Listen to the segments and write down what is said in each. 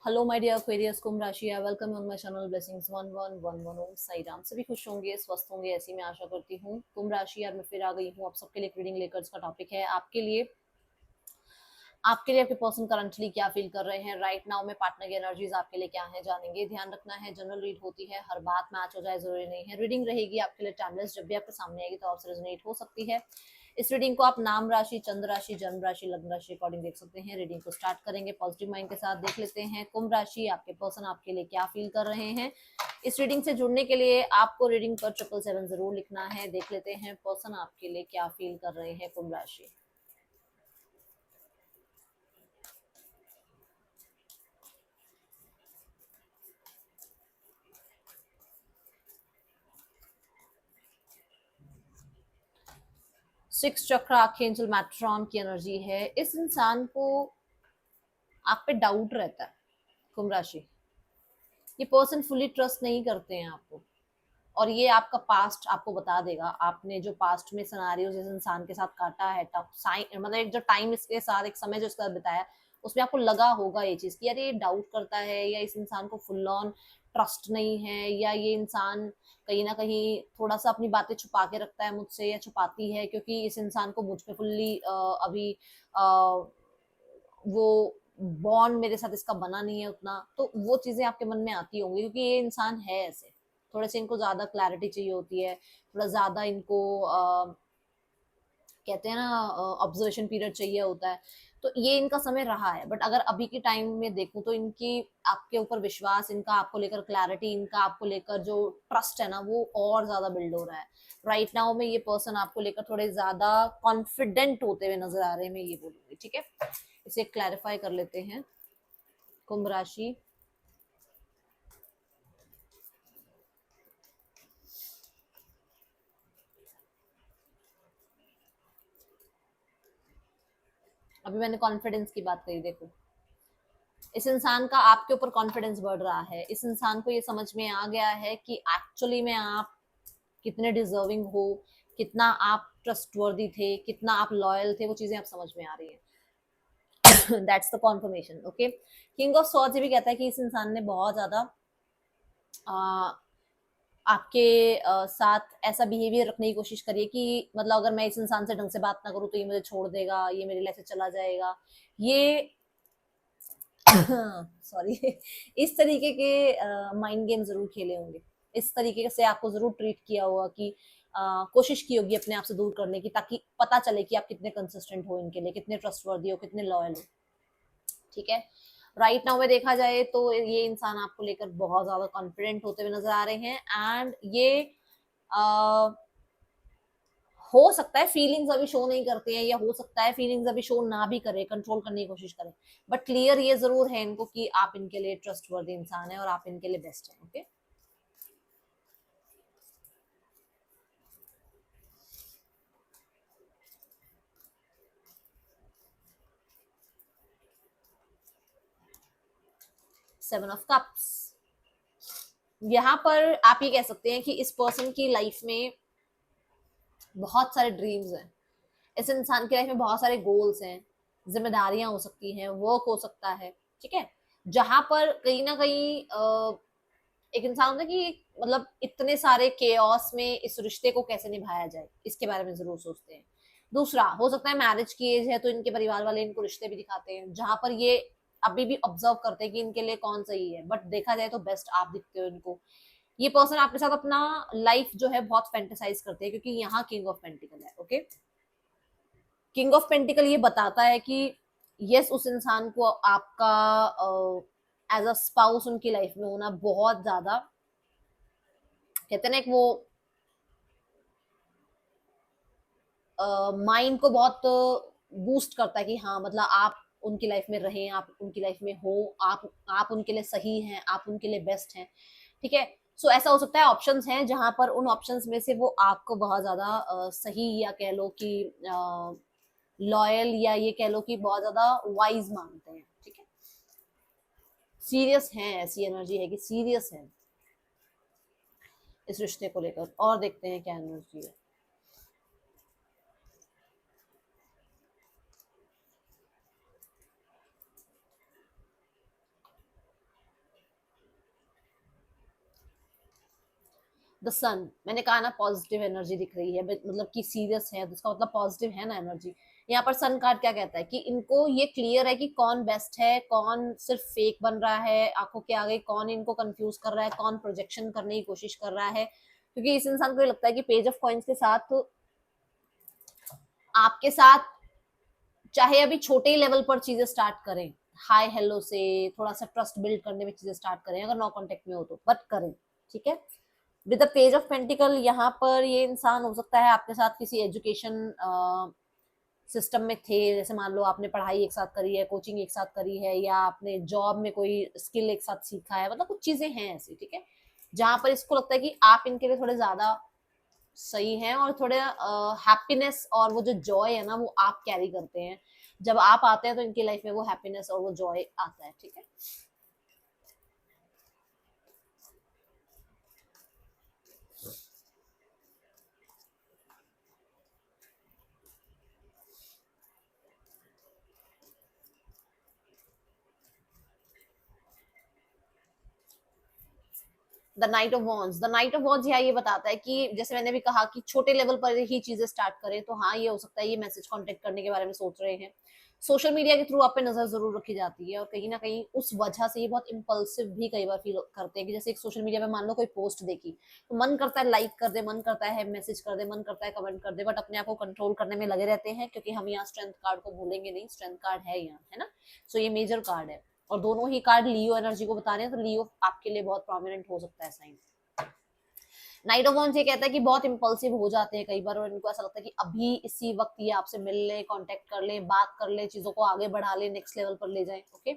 Hello my dear क्वेरियस कुंभ राशि, welcome on my channel blessings 1111 ओम साई राम। सभी खुश होंगे, स्वस्थ होंगे, ऐसी मैं आशा करती हूँ। कुंभ राशि यार, मैं फिर आ गई हूँ आप सबके लिए रीडिंग लेकर। इसका टॉपिक है आपके लिए आपके पर्सन करंटली क्या फील कर रहे हैं राइट नाउ में। पार्टनर की एनर्जीज आपके लिए क्या है जानेंगे। ध्यान रखना है, जनरल रीड होती है, हर बात मैच हो जाए जरूरी नहीं है। रीडिंग रहेगी आपके लिए टाइमलेस, जब भी आपके सामने आएगी तो आपसे रेजोनेट हो सकती है। इस रीडिंग को आप नाम राशि, चंद्र राशि, जन्म राशि, लग्न राशि अकॉर्डिंग देख सकते हैं। रीडिंग को स्टार्ट करेंगे पॉजिटिव माइंड के साथ। देख लेते हैं कुंभ राशि, आपके पर्सन आपके लिए क्या फील कर रहे हैं। इस रीडिंग से जुड़ने के लिए आपको रीडिंग पर 777 जरूर लिखना है। देख लेते हैं पर्सन आपके लिए क्या फील कर रहे हैं कुंभ राशि। सिक्स चक्र आर्कएंजल मैट्रॉन की एनर्जी है। इस इंसान को आप पे डाउट रहता है कुंभ राशि। ये पर्सन फुली ट्रस्ट नहीं करते हैं आपको, और ये आपका पास्ट आपको बता देगा। आपने जो पास्ट में सिनेरियोज इस इंसान के साथ काटा है, मतलब एक जो टाइम इसके साथ, एक समय जो इसका बिताया, उसमें आपको लगा होगा ये चीज कि यार ये डाउट करता है, या इस इंसान को फुल ऑन ट्रस्ट नहीं है, या ये इंसान कहीं ना कहीं थोड़ा सा अपनी बातें छुपा के रखता है मुझसे, या छुपाती है, क्योंकि इस इंसान को मुझ पे फुल्ली अभी वो बॉन्ड मेरे साथ इसका बना नहीं है उतना। तो वो चीजें आपके मन में आती होंगी, क्योंकि ये इंसान है ऐसे। थोड़े से इनको ज्यादा क्लैरिटी चाहिए होती है, थोड़ा ज्यादा इनको कहते हैं ना ऑब्जर्वेशन पीरियड चाहिए होता है। तो ये इनका समय रहा है, बट अगर अभी के टाइम में देखूं तो इनकी आपके ऊपर विश्वास, इनका आपको लेकर क्लैरिटी, इनका आपको लेकर जो ट्रस्ट है ना, वो और ज्यादा बिल्ड हो रहा है। राइट नाउ में ये पर्सन आपको लेकर थोड़े ज्यादा कॉन्फिडेंट होते हुए नजर आ रहे हैं, मैं ये बोलूंगी। ठीक है, इसे क्लैरिफाई कर लेते हैं। कुंभ राशि, अभी मैंने कॉन्फिडेंस की बात कही, देखो इस इंसान का आपके ऊपर कॉन्फिडेंस बढ़ रहा है। इस इंसान को ये समझ में आ गया है कि एक्चुअली में आप कितने डिजर्विंग हो, कितना आप ट्रस्टवर्दी थे, कितना आप लॉयल थे, वो चीजें आप समझ में आ रही है। That's the confirmation. Okay, king of swords ये भी कहता है कि इस इंसान ने बहुत ज्यादा आपके साथ ऐसा बिहेवियर रखने की कोशिश करिए कि मतलब अगर मैं इस इंसान से ढंग से बात ना करूँ तो ये मुझे छोड़ देगा, ये मेरी लाइफ से चला जाएगा, ये सॉरी इस तरीके के माइंड गेम जरूर खेले होंगे। इस तरीके से आपको जरूर ट्रीट किया होगा कि कोशिश की होगी अपने आप से दूर करने की, ताकि पता चले कि आप कितने कंसिस्टेंट हो इनके लिए, कितने ट्रस्टवर्दी हो, कितने लॉयल हो। ठीक है, राइट नाउ में देखा जाए तो ये इंसान आपको लेकर बहुत ज्यादा कॉन्फिडेंट होते हुए नजर आ रहे हैं। एंड ये आ, हो सकता है फीलिंग्स अभी शो नहीं करते हैं, या हो सकता है फीलिंग्स अभी शो ना भी करे, कंट्रोल करने की कोशिश करें, बट क्लियर ये जरूर है इनको कि आप इनके लिए ट्रस्टवर्दी इंसान है और आप इनके लिए बेस्ट है। ओके, सेवन ऑफ कप्स, यहाँ पर आप ये कह सकते हैं कि इस पर्सन की लाइफ में बहुत सारे ड्रीम्स हैं। इस इंसान की लाइफ में बहुत सारे गोल्स हैं, जिम्मेदारियां हो सकती हैं, वर्क हो सकता है। ठीक है, जहां पर कहीं ना कहीं एक इंसान होता है कि मतलब इतने सारे केओस में इस रिश्ते को कैसे निभाया जाए, इसके बारे में जरूर सोचते हैं। दूसरा, हो सकता है मैरिज की एज है तो इनके परिवार वाले इनको रिश्ते भी दिखाते हैं जहां पर ये अभी भी ऑब्जर्व करते हैं कि इनके लिए कौन सही है, बट देखा जाए तो बेस्ट आप दिखते हो इनको। ये पर्सन आपके साथ अपना लाइफ जो है बहुत फैंटेसाइज करते हैं, क्योंकि यहाँ किंग ऑफ पेंटिकल है। ओके, किंग ऑफ पेंटिकल ये बताता है कि यस, उस इंसान को आपका एज अ स्पाउस उनकी लाइफ में होना बहुत ज्यादा, कहते हैं ना, एक वो माइंड को बहुत बूस्ट करता है कि हाँ मतलब आप उनकी लाइफ में रहें, आप उनकी लाइफ में हो, आप उनके लिए सही हैं, आप उनके लिए बेस्ट हैं। ठीक है, सो ऐसा हो सकता है ऑप्शंस हैं जहां पर उन ऑप्शंस में से वो आपको बहुत ज्यादा सही, या कह लो कि लॉयल, या ये कह लो कि बहुत ज्यादा वाइज मानते हैं। ठीक है, सीरियस हैं, ऐसी एनर्जी है कि सीरियस है इस रिश्ते को लेकर। और देखते हैं क्या एनर्जी है। द सन, मैंने कहा ना पॉजिटिव एनर्जी दिख रही है, मतलब कि सीरियस है, तो इसका मतलब पॉजिटिव है ना एनर्जी। यहाँ पर सन कार्ड क्या कहता है कि इनको ये क्लियर है कि कौन बेस्ट है, कौन सिर्फ फेक बन रहा है आंखों के आगे, कौन इनको कंफ्यूज कर रहा है, कौन प्रोजेक्शन करने की कोशिश कर रहा है। क्योंकि इस इंसान को ये लगता है कि पेज ऑफ कॉइंस के साथ आपके साथ चाहे अभी छोटे ही लेवल पर चीजें स्टार्ट करें, हाय हेलो से थोड़ा सा ट्रस्ट बिल्ड करने में चीजें स्टार्ट करें, अगर नो कांटेक्ट में हो तो, बट करें, ठीक है। With the page of pentacle, यहाँ पर ये इंसान हो सकता है आपके साथ किसी एजुकेशन सिस्टम में थे, जैसे मान लो आपने पढ़ाई एक साथ करी है, कोचिंग एक साथ करी है, या आपने जॉब में कोई स्किल एक साथ सीखा है, मतलब कुछ चीजें हैं ऐसी, ठीक है, जहां पर इसको लगता है कि आप इनके लिए थोड़े ज्यादा सही हैं, और थोड़े हैप्पीनेस और वो जो जॉय है ना वो आप कैरी करते हैं, जब आप आते हैं तो इनकी लाइफ में वो हैप्पीनेस और वो जॉय आता है, ठीक है। The night of wands, the night of wands यहाँ ये बताता है कि जैसे मैंने भी कहा कि छोटे लेवल पर ही चीजें स्टार्ट करें, तो हाँ ये हो सकता है ये मैसेज कांटेक्ट करने के बारे में सोच रहे हैं, सोशल मीडिया के थ्रू आप पे नजर जरूर रखी जाती है, और कहीं ना कहीं उस वजह से ये बहुत इम्पल्सिव भी कई बार फील करते हैं कि जैसे एक सोशल मीडिया पे मान लो कोई पोस्ट देखी, तो मन करता है लाइक कर दे, मन करता है मैसेज कर दे, मन करता है कमेंट कर दे, बट अपने आप को कंट्रोल करने में लगे रहते हैं, क्योंकि हम यहाँ स्ट्रेंथ कार्ड को भूलेंगे नहीं, स्ट्रेंथ कार्ड है यहाँ, है ना। सो ये मेजर कार्ड है, और दोनों ही कार्ड लियो एनर्जी को बता रहे हैं, तो लियो आपके लिए बहुत प्रोमिनेंट हो सकता है साइन। नाइट ऑफ वॉन्ड्स ये कहता है कि बहुत इंपल्सिव हो जाते हैं कई बार, और इनको ऐसा लगता है कि अभी इसी वक्त ये आपसे मिल ले, कांटेक्ट कर ले, बात कर ले, चीजों को आगे बढ़ा ले, नेक्स्ट लेवल पर ले जाए, ओके।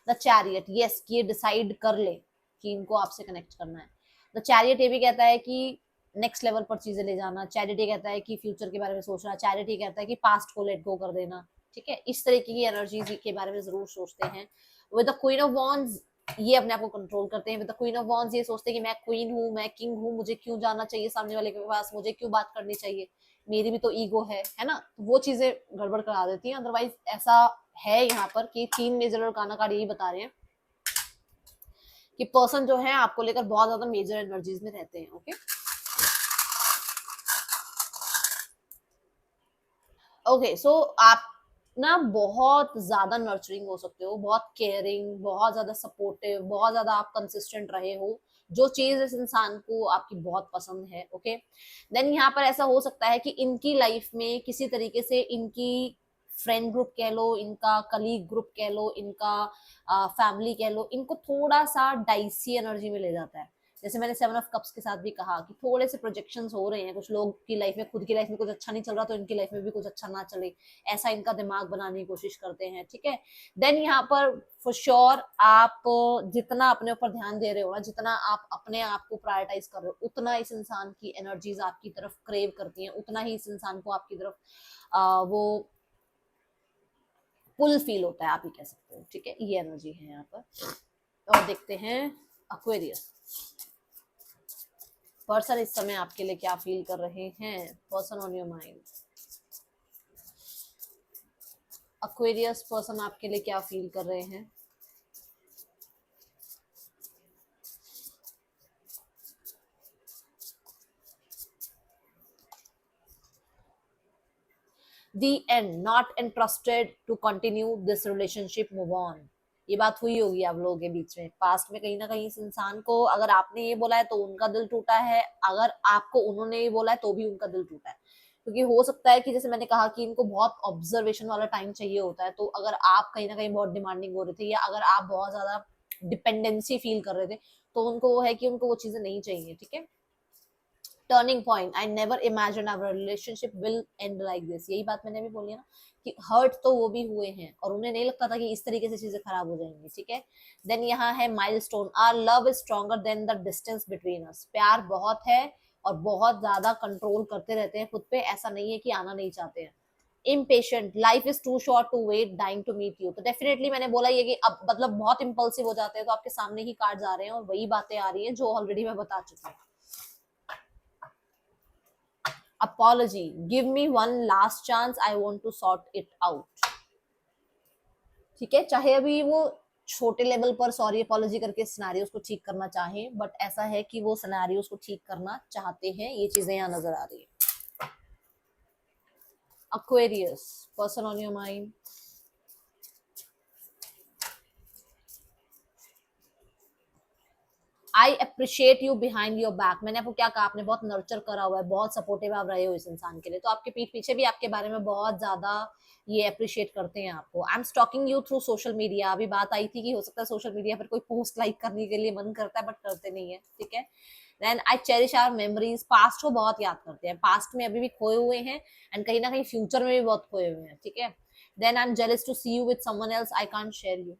द चैरियट, यस, कि ये डिसाइड कर ले कि इनको आपसे कनेक्ट करना है। द चैरियट ये भी कहता है कि नेक्स्ट लेवल पर चीजें ले जाना, चैरिटी कहता है कि फ्यूचर के बारे में सोचना, चैरिटी कहता है कि पास्ट को लेट गो कर देना, ठीक है, इस तरीके की एनर्जीज के बारे में जरूर सोचते हैं। With the queen of wands, ये अपने आप को कंट्रोल करते हैं। With the queen of wands ये सोचते हैं कि मैं क्वीन हूँ, मैं किंग हूँ, मुझे क्यों जाना चाहिए सामने वाले के पास, मुझे क्यों बात करनी चाहिए, मेरी भी तो ईगो है ना, तो वो चीजें गड़बड़ करा देती हैं। अदरवाइज ऐसा है यहाँ पर कि तीन मेजर और काना कार्ड यही बता रहे हैं कि पर्सन जो है आपको लेकर बहुत ज्यादा मेजर एनर्जीज में रहते हैं, ओके। ओके, सो आप ना बहुत ज्यादा नर्चरिंग हो सकते हो, बहुत केयरिंग, बहुत ज्यादा सपोर्टिव, बहुत ज्यादा आप कंसिस्टेंट रहे हो, जो चीज इस इंसान को आपकी बहुत पसंद है, ओके। देन यहाँ पर ऐसा हो सकता है कि इनकी लाइफ में किसी तरीके से इनकी फ्रेंड ग्रुप कह लो, इनका कलीग ग्रुप कह लो, इनका फैमिली कह लो, इनको थोड़ा सा डाइसी एनर्जी में ले जाता है। जैसे मैंने 7 ऑफ कप्स के साथ भी कहा कि थोड़े से प्रोजेक्शंस हो रहे हैं कुछ लोग की लाइफ में, खुद की लाइफ में कुछ अच्छा नहीं चल रहा तो इनकी लाइफ में भी कुछ अच्छा ना चले, ऐसा इनका दिमाग बनाने की कोशिश करते हैं, ठीक है। देन यहाँ पर फॉर श्योर आप जितना अपने ऊपर ध्यान दे रहे हो ना, जितना आप अपने आप को प्रायोरिटाइज कर रहे हो, उतना इस इंसान की एनर्जीज आपकी तरफ क्रेव करती हैं, उतना ही इस इंसान को आपकी तरफ वो पुल फील होता है, आप ही कह सकते हो, ठीक है। ये एनर्जी है यहाँ पर। और देखते हैं एक्वेरियस, पर्सन इस समय आपके लिए क्या फील कर रहे हैं, person on your mind. Aquarius person आपके लिए क्या फील कर रहे हैं। The end, not interested to continue this relationship, move on। ये बात हुई होगी आप लोगों के बीच में पास्ट में, कहीं ना कहीं इस इंसान को अगर आपने ये बोला है तो उनका दिल टूटा है, अगर आपको उन्होंने ये बोला है तो भी उनका दिल टूटा है। क्योंकि हो सकता है कि जैसे मैंने कहा कि इनको बहुत ऑब्जर्वेशन वाला टाइम चाहिए होता है, तो अगर आप कहीं ना कहीं बहुत डिमांडिंग हो रहे थे, या अगर आप बहुत ज्यादा डिपेंडेंसी फील कर रहे थे, तो उनको वो है कि उनको वो चीजें नहीं चाहिए, ठीक है। Turning point, I never imagine our relationship will end like this, यही बात मैंने भी बोली है ना कि हर्ट तो वो भी हुए हैं और उन्हें नहीं लगता था कि इस तरीके से चीजें खराब हो जाएंगी, ठीक है। देन यहाँ है milestone, our love is stronger than the distance between us, प्यार बहुत है और बहुत ज्यादा कंट्रोल करते रहते हैं खुद पे, ऐसा नहीं है कि आना नहीं चाहते हैं। Impatient, life is too short to wait, dying to meet you, तो डेफिनेटली मैंने बोला ये कि अब मतलब बहुत इम्पल्सिव हो जाते हैं, तो आपके सामने ही कार्ड्स आ रहे हैं और वही बातें आ रही हैं जो ऑलरेडी मैं बता चुकी हूँ। apology, give me one last chance, I want to sort it out, ठीक है। चाहे अभी वो छोटे लेवल पर सॉरी अपॉलॉजी करके सिनेरियोस को ठीक करना चाहें, बट ऐसा है कि वो सिनेरियोस को ठीक करना चाहते हैं, ये चीजें यहाँ नजर आ रही है। Aquarius, person on your mind. I appreciate you behind your back. मैंने आपको क्या कहा, आपने बहुत नर्चर करा हुआ है, बहुत सपोर्टिव आप रहे हो इस इंसान के लिए, तो आपके पीठ पीछे भी आपके बारे में बहुत ज्यादा ये अप्रिशिएट करते हैं आपको। I am stalking you through social media. अभी बात आई थी कि हो सकता है सोशल मीडिया पर कोई पोस्ट लाइक करने के लिए मन करता है बट करते नहीं है, ठीक है। Then I cherish our memories. Past को बहुत याद करते हैं, पास्ट में अभी भी खोए हुए हैं एंड कहीं ना कहीं फ्यूचर में भी बहुत खोए हुए हैं, ठीक है। Then I am jealous to see you with someone else, I can't share you.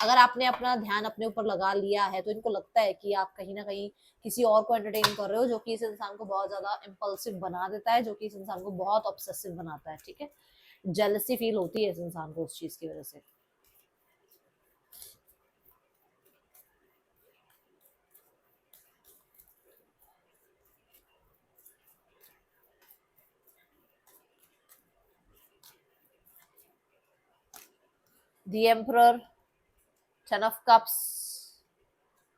अगर आपने अपना ध्यान अपने ऊपर लगा लिया है तो इनको लगता है कि आप कहीं ना कहीं किसी और को एंटरटेन कर रहे हो, जो कि इस इंसान को बहुत ज्यादा इम्पल्सिव बना देता है, जो कि इस इंसान को बहुत ऑब्सेसिव बनाता है, ठीक है। जेलसी फील होती है इस इंसान को उस चीज की वजह से। The emperor, ten of cups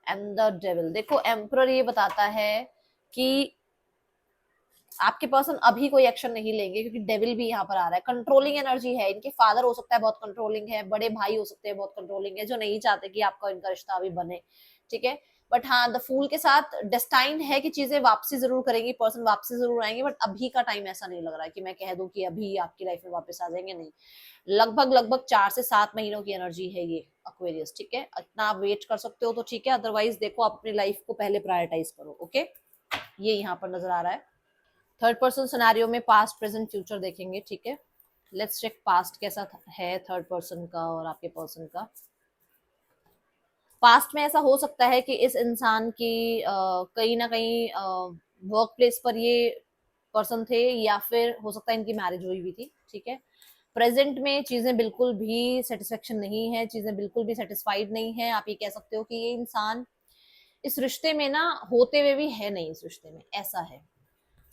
and the devil. देखो एम्परर ये बताता है कि आपके पर्सन अभी कोई एक्शन नहीं लेंगे, क्योंकि डेविल भी यहाँ पर आ रहा है। कंट्रोलिंग एनर्जी है, इनके फादर हो सकता है बहुत कंट्रोलिंग है, बड़े भाई हो सकते हैं बहुत कंट्रोलिंग है, जो नहीं चाहते कि आपका इनका रिश्ता अभी बने, ठीक है। बट हाँ, द फूल के साथ डेस्टाइंड है कि चीजें वापसी जरूर करेंगी, पर्सन वापसी जरूर आएंगे, बट अभी का टाइम ऐसा नहीं लग रहा है कि मैं कह दूं कि अभी आपकी लाइफ में वापस आ जाएंगे, नहीं। लगभग लगभग 4 से 7 महीनों की एनर्जी है ये एक्वेरियस, ठीक है। इतना आप वेट कर सकते हो तो ठीक है, अदरवाइज देखो आप अपनी लाइफ को पहले प्रायोरिटाइज करो, ओके। ये यहाँ पर नजर आ रहा है। थर्ड पर्सन सिनेरियो में पास्ट प्रेजेंट फ्यूचर देखेंगे, ठीक है। लेट्स चेक पास्ट कैसा है थर्ड पर्सन का और आपके पर्सन का। पास्ट में ऐसा हो सकता है कि इस इंसान की कहीं ना कहीं वर्क प्लेस पर ये पर्सन थे, या फिर हो सकता है इनकी मैरिज हुई भी थी, ठीक है। प्रेजेंट में चीजें बिल्कुल भी सेटिस्फेक्शन नहीं है, चीजें बिल्कुल भी सेटिस्फाइड नहीं है। आप ये कह सकते हो कि ये इंसान इस रिश्ते में ना होते हुए भी है नहीं, इस रिश्ते में ऐसा है।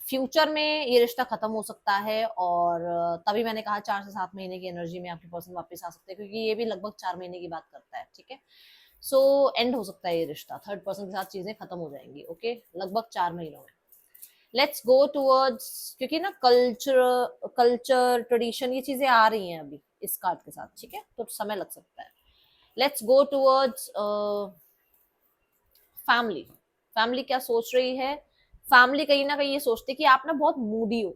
फ्यूचर में ये रिश्ता खत्म हो सकता है, और तभी मैंने कहा 4 से 7 महीने की एनर्जी में आपके पर्सन वापस आ सकते हैं, क्योंकि ये भी लगभग 4 महीने की बात करता है, ठीक है। सो एंड हो सकता है ये रिश्ता, थर्ड पर्सन के साथ चीजें खत्म हो जाएंगी, ओके, लगभग 4 महीनों में। लेट्स गो टूवर्ड्स, क्योंकि ना कल्चर कल्चर ट्रेडिशन ये चीजें आ रही हैं अभी इस कार्ड के साथ, ठीक है, तो समय लग सकता है। Let's go towards family. Family क्या सोच रही है? फैमिली कहीं ना कहीं ये सोचती है कि आप ना बहुत मूडी हो,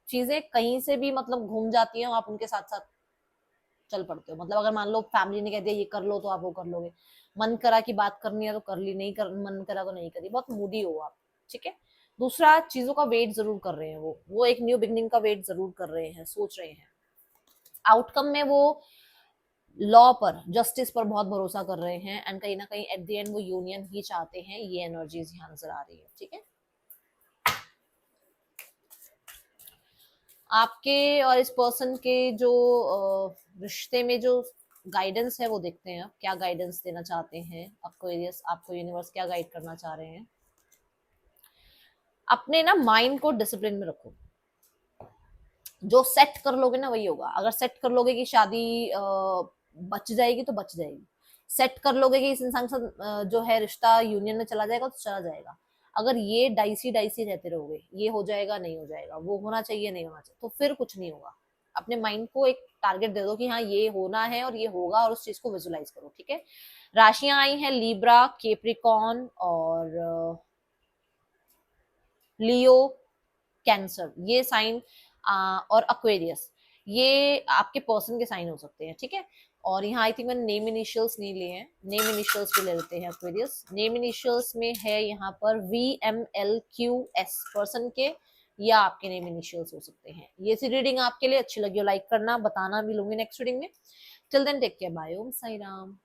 चीजें कहीं से भी मतलब घूम जाती हैं, आप उनके साथ साथ चल पड़ते हो। मतलब अगर मान लो फैमिली ने कह दिया ये कर लो तो आप वो कर लोगे, मन करा कि बात करनी है तो कर ली, नहीं कर मन करा तो नहीं करी, बहुत मूडी हो आप, ठीक है। दूसरा, चीजों का वेट जरूर कर रहे हैं वो एक न्यू बिगनिंग का वेट जरूर कर रहे हैं, सोच रहे हैं। आउटकम में वो लॉ पर, जस्टिस पर बहुत भरोसा कर रहे हैं, एंड कहीं ना कहीं एट द एंड वो यूनियन ही चाहते हैं। ये एनर्जीज यहाँ नजर आ रही है, ठीक है। आपके और इस पर्सन के जो रिश्ते में जो गाइडेंस है वो देखते हैं, क्या गाइडेंस देना चाहते हैं एक्वेरियस, आपको यूनिवर्स क्या गाइड करना चाह रहे हैं। अपने ना माइंड को डिसिप्लिन में रखो, जो सेट कर लोगे ना वही होगा। अगर सेट कर लोगे कि शादी बच जाएगी तो बच जाएगी, सेट कर लोगे कि इस इंसान के साथ जो है रिश्ता यूनियन में चला जाएगा तो चला जाएगा। अगर ये डाइसी डाइसी रहते रहोगे, ये हो जाएगा नहीं हो जाएगा, वो होना चाहिए नहीं होना चाहिए, तो फिर कुछ नहीं होगा। अपने माइंड को एक टारगेट दे दो कि हाँ ये होना है और ये होगा, और उस चीज को विजुलाइज करो, ठीक है। राशियां आई हैं लिब्रा, केप्रिकॉन और लियो, कैंसर, ये साइन और एक्वेरियस, ये आपके पर्सन के साइन हो सकते हैं, ठीक है। और यहाँ आई थिंक मैंने नेम इनिशियल्स नहीं लिए हैं, नेम इनिशियल्स भी ले लेते हैं एक्वेरियस। नेम इनिशियल्स में है यहाँ पर VMLQS पर्सन के, या आपके नेम इनिशियल्स हो सकते हैं। ये सी रीडिंग आपके लिए अच्छी लगी हो लाइक करना, बताना भी लूंगी नेक्स्ट रीडिंग में। Till then take care, bye, Om Sai Ram.